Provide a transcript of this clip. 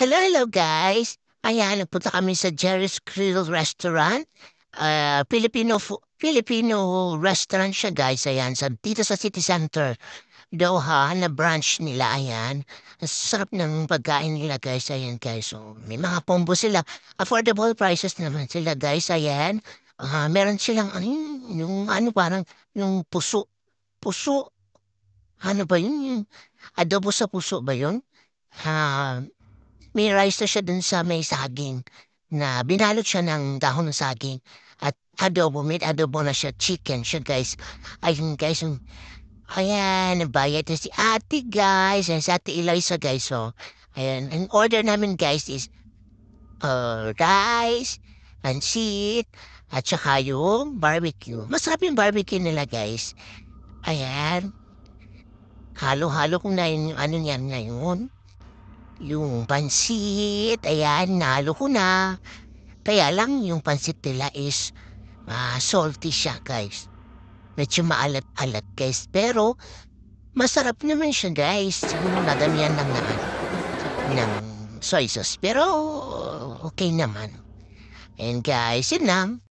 Hello, hello guys. Ayan, nagpunta kami sa Jerry's Grill Restaurant. Filipino restaurant siya guys. Ayan, dito sa City Center. Doha na branch nila. Ayan. Ang sarap ng pagkain nila guys. Ayan guys. So, may mga combo sila. Affordable prices naman sila guys. Ayan. Meron silang yung ano parang yung puso. Puso. Ano ba yun? Yung adobo sa puso ba yun? Ha, may rice na siya dun sa may saging na binalot siya ng dahon ng saging at adobo, may adobo na siya, chicken siya guys. Ayun guys, ayan, nabayad na si ate guys, ayan si ate Eliza guys, so. Ayan, ang order namin guys is rice, pansit, at saka yung barbecue. Masarap yung barbecue nila guys. Ayan, halo-halo ko na yung ano niyan ngayon. Yung pansit, ayan, nalo ko na. Kaya lang yung pansit nila is salty siya, guys. Medyo maalat-alat, guys. Pero masarap naman siya, guys. Siguro nadamihan lang na ng soy sauce. Pero okay naman. And guys, yun lang.